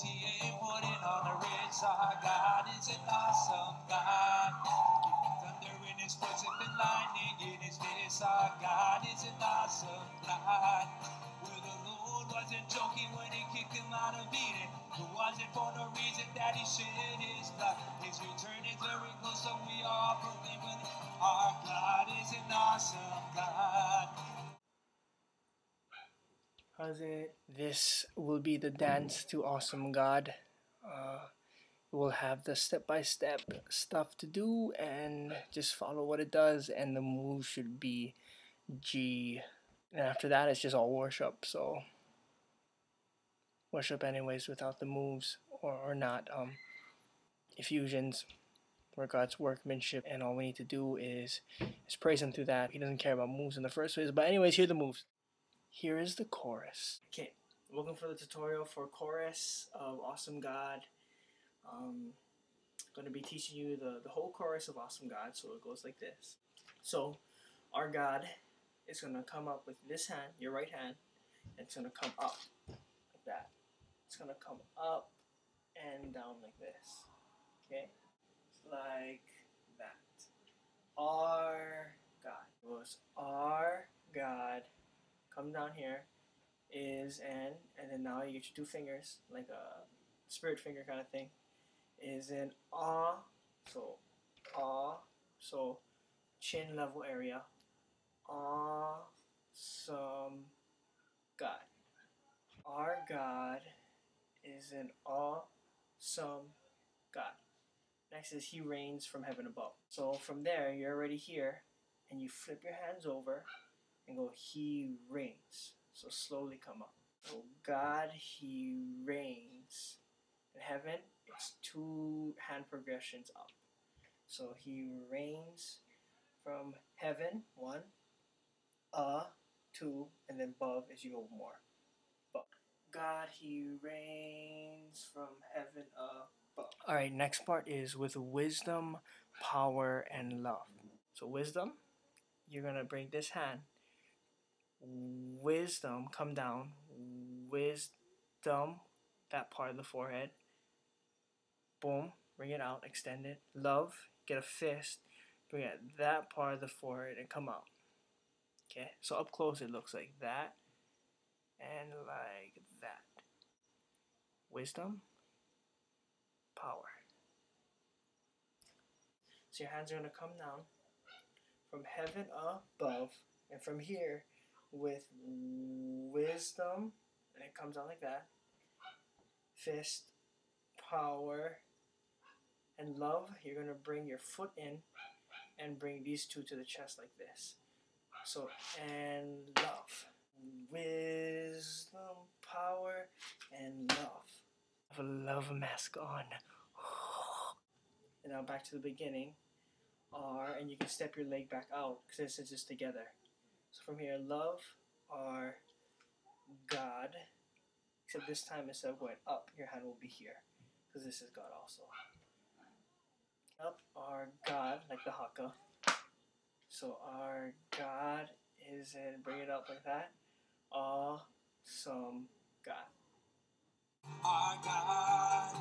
he ain't putting on the ritz. Our God is an awesome God. Thunder in his footsteps and lightning in his face. Our God is an awesome God. Where the Lord wasn't joking when he kicked him out of Eden. It wasn't for no reason that he shed his blood. His return is very close, so we all proclaim with it. Our God is an awesome God. How's it? This will be the dance to Awesome God. We'll have the step-by-step stuff to do and just follow what it does, and the move should be G. And after that, it's just all worship. So worship anyways without the moves or not. Effusions were God's workmanship, and all we need to do is praise him through that. He doesn't care about moves in the first place. But anyways, here are the moves. Here is the chorus. Okay, welcome for the tutorial for chorus of Awesome God. Going to be teaching you the whole chorus of Awesome God, so it goes like this. So, our God is going to come up with this hand, your right hand, and it's going to come up like that. It's going to come up and down like this. Okay? Like that. Our God. It goes our God. Come down here. Is and then now you get your two fingers, like a spirit finger kind of thing. Is in ah, so ah, so chin level area. Awesome God. Our God is an awesome God. Next is he reigns from heaven above. So from there, you're already here, and you flip your hands over and go, he reigns. So slowly come up. So God, he reigns. In heaven, it's two hand progressions up. So he reigns from heaven, one, two, and then above as you go more. But God, he reigns from heaven above. Alright, next part is with wisdom, power, and love. So wisdom, you're going to bring this hand. Wisdom, come down. Wisdom, that part of the forehead. Boom, bring it out, extend it. Love, get a fist, bring it that part of the forehead and come out. Okay, so up close it looks like that and like that. Wisdom, power. So your hands are going to come down from heaven above, and from here with wisdom, and it comes out like that. Fist, power, and love. You're going to bring your foot in and bring these two to the chest like this. So, and love. Wisdom, power, and love. I have a love mask on. And now back to the beginning. R, and you can step your leg back out because it's just together. So from here, love, R, God. Except this time instead of going up, your hand will be here because this is God also. Up, our God, like the haka. So our God is in, bring it up like that. Awesome God. Our God.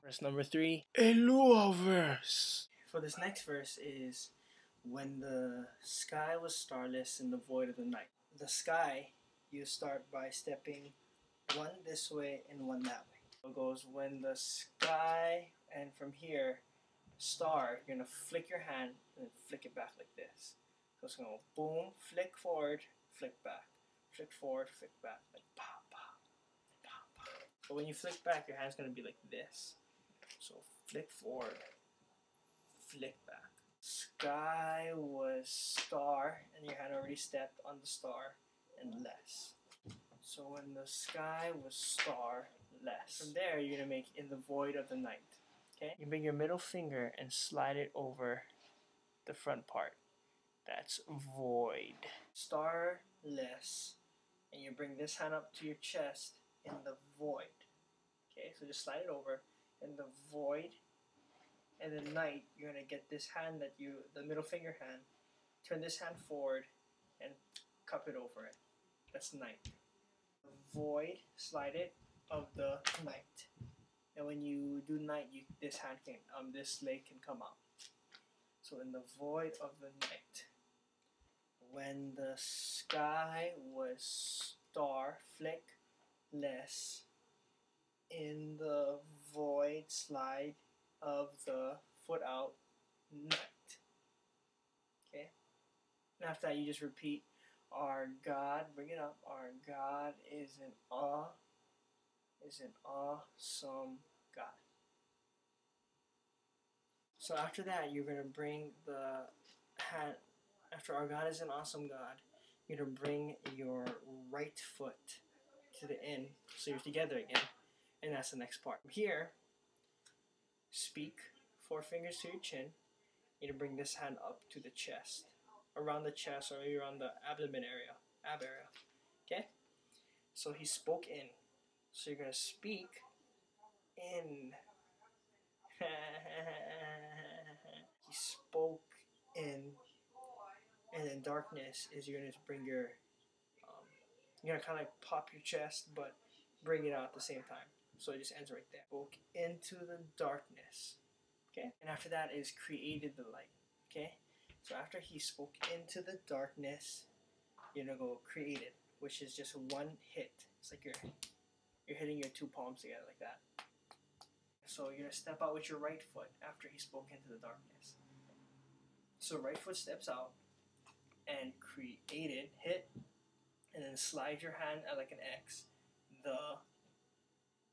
Verse number 3, Elua verse. For this next verse is when the sky was starless in the void of the night. The sky, you start by stepping one this way and one that way. So it goes when the sky, and from here, star, you're going to flick your hand and then flick it back like this. So it's going to go boom, flick forward, flick back. Flick forward, flick back. Like pop, pop, pop, pop. But when you flick back, your hand's going to be like this. So flick forward, flick back. Sky was star, and your hand already stepped on the star, and less. So when the sky was star, less. From there, you're going to make in the void of the night. Okay? You bring your middle finger and slide it over the front part. That's void. Star, less. And you bring this hand up to your chest in the void. Okay, so just slide it over. in the void, and the night, you're going to get this hand the middle finger hand, turn this hand forward and cup it over it. That's night. The void, slide it, of the night. And when you do night, this leg can come out. So in the void of the night, when the sky was star fleckless, in the void slide of the foot out night. Okay? And after that, you just repeat, our God, bring it up, our God is an awesome God. So after that, you're going to bring the hand, after our God is an awesome God, you're going to bring your right foot to the end, so you're together again, and that's the next part. Here, speak, 4 fingers to your chin, you're going to bring this hand up to the chest, around the chest or maybe around the abdomen area, ab area, okay? So he spoke in, so you're going to speak in. He spoke in, and then darkness is you're going to bring your, you're going to kind of like pop your chest, but bring it out at the same time. So it just ends right there. Spoke into the darkness, okay? And after that is created the light, okay? So after he spoke into the darkness, you're going to go created, which is just one hit. It's like you're hitting your 2 palms together like that. So you're going to step out with your right foot after he spoke into the darkness. So right foot steps out and created, hit, and then slide your hand at like an X,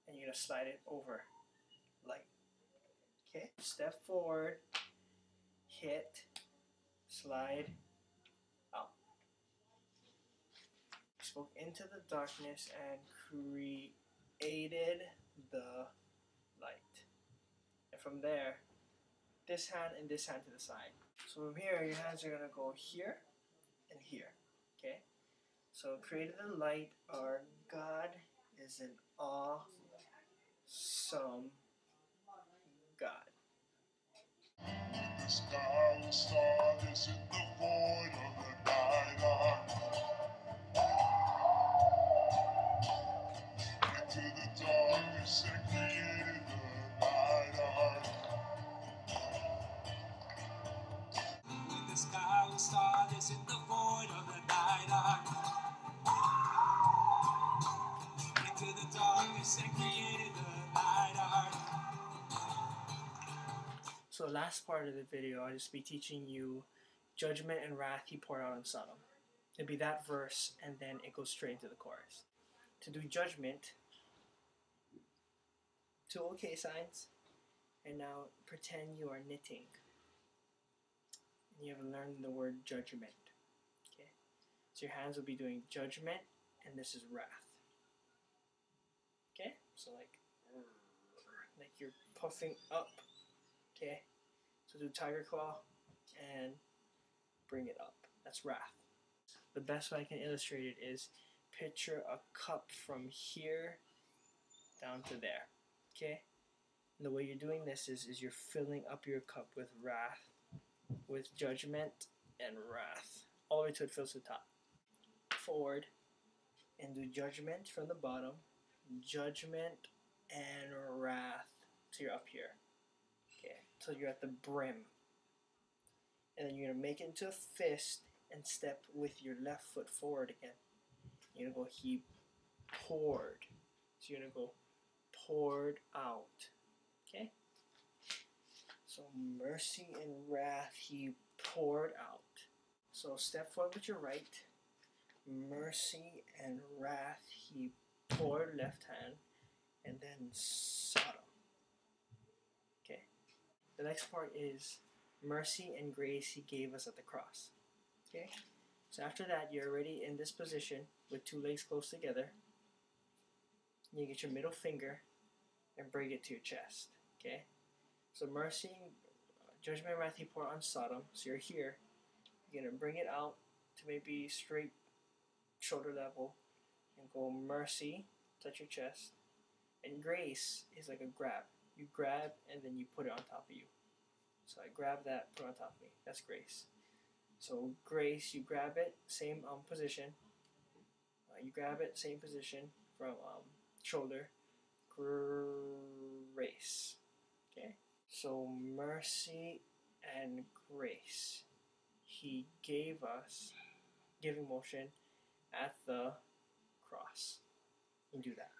and you're going to slide it over, light. Okay, step forward, hit, slide, out. Spoke into the darkness and created the light. And from there, this hand and this hand to the side. So from here, your hands are going to go here and here. Okay? So created the light, our God is an awesome God. The sky will start is in the void of the night. Into the darkness and created the light. When the sky will start is in the void of the night. Into the darkness and created the light. So last part of the video, I'll just be teaching you judgment and wrath he poured out on Sodom. It'll be that verse, and then it goes straight into the chorus. To do judgment, 2 OK signs, and now pretend you are knitting. You have learned the word judgment. Okay, so your hands will be doing judgment, and this is wrath. Okay, so like you're puffing up. Okay, so do tiger claw and bring it up. That's wrath. The best way I can illustrate it is picture a cup from here down to there. Okay, and the way you're doing this is you're filling up your cup with wrath, with judgment and wrath, all the way till it fills to the top. Forward and do judgment from the bottom, judgment and wrath till you're up here. Okay, till you're at the brim. And then you're going to make it into a fist and step with your left foot forward again. You're going to go, he poured. So you're going to go, poured out. Okay? So mercy and wrath he poured out. So step forward with your right. Mercy and wrath he poured left hand. And then Sodom. Okay? The next part is mercy and grace he gave us at the cross. Okay? So after that, you're already in this position with 2 legs close together. You get your middle finger and bring it to your chest. Okay? So mercy, judgment and wrath he poured on Sodom. So you're here. You're going to bring it out to maybe straight shoulder level and go mercy, touch your chest. And grace is like a grab. you grab and then you put it on top of you. So I grab that, put it on top of me. That's grace. So grace, you grab it, same position. You grab it, same position from shoulder. Grace. Okay? So mercy and grace. He gave us, giving motion at the cross. You do that.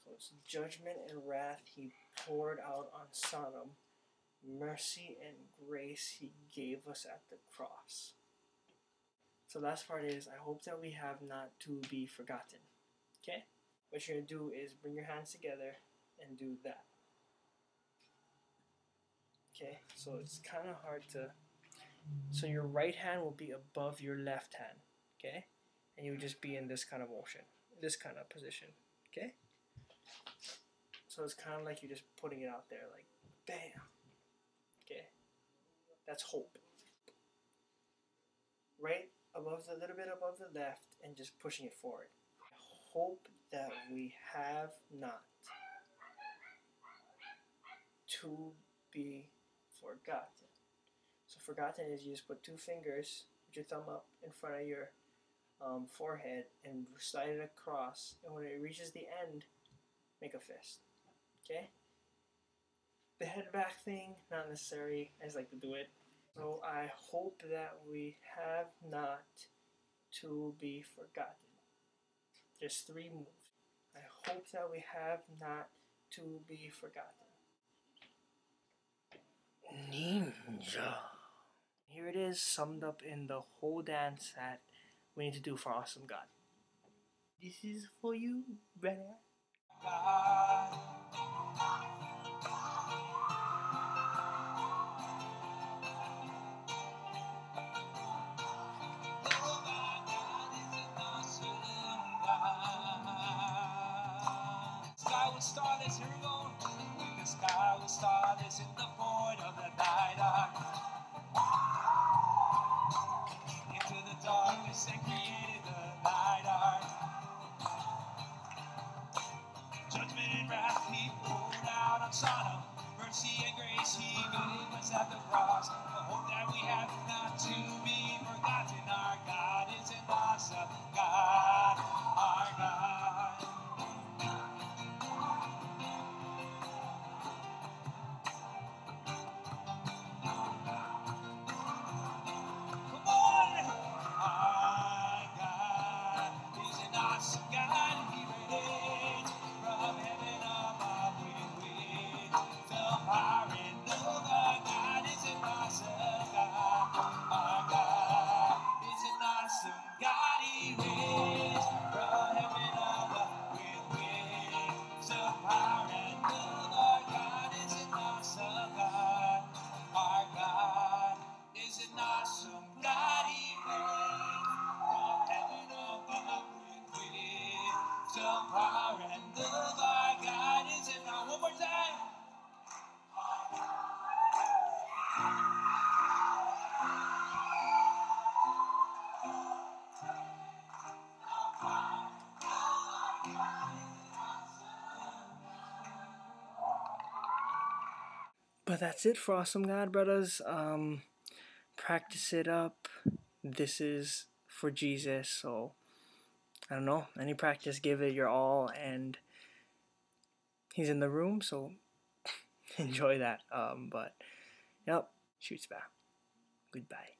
So it's judgment and wrath he poured out on Sodom. Mercy and grace he gave us at the cross. So last part is, I hope that we have not to be forgotten. Okay? What you're going to do is bring your hands together and do that. Okay? So it's kind of hard to... So your right hand will be above your left hand. Okay? And you would just be in this kind of motion. This kind of position. Okay? So it's kind of like you're just putting it out there, like, bam. Okay? That's hope. Right above, a little bit above the left, and just pushing it forward. Hope that we have not to be forgotten. So forgotten is you just put two fingers, put your thumb up in front of your forehead and slide it across, and when it reaches the end, make a fist. Okay? The head back thing, not necessary. I just like to do it. So I hope that we have not to be forgotten. There's 3 moves. I hope that we have not to be forgotten. Ninja. Here it is, summed up in the whole dance that we need to do for Awesome God. This is for you, brother. God. Sky was starless, here we go. When the sky was starless in the void of the night, into the darkness and created the night art. Judgment and wrath he poured out on Sodom. Mercy and grace he gave us at the cross. The hope that we have not to be forgotten. Our God is an awesome God. Our God. Come on! Our God is an awesome God. He reigns from heaven above with the power and love. Our God is an awesome God. Our God is an awesome God. He reigns from heaven above with the power and love. Our God is an awesome God. Our God is an awesome God. He reigns from heaven above with some power and love. Our God is an awesome. One more time. But that's it for Awesome God, brothers. Practice it up. This is for Jesus, so I don't know. Any practice, give it your all, and he's in the room, so enjoy that. But yep, shoots back. Goodbye.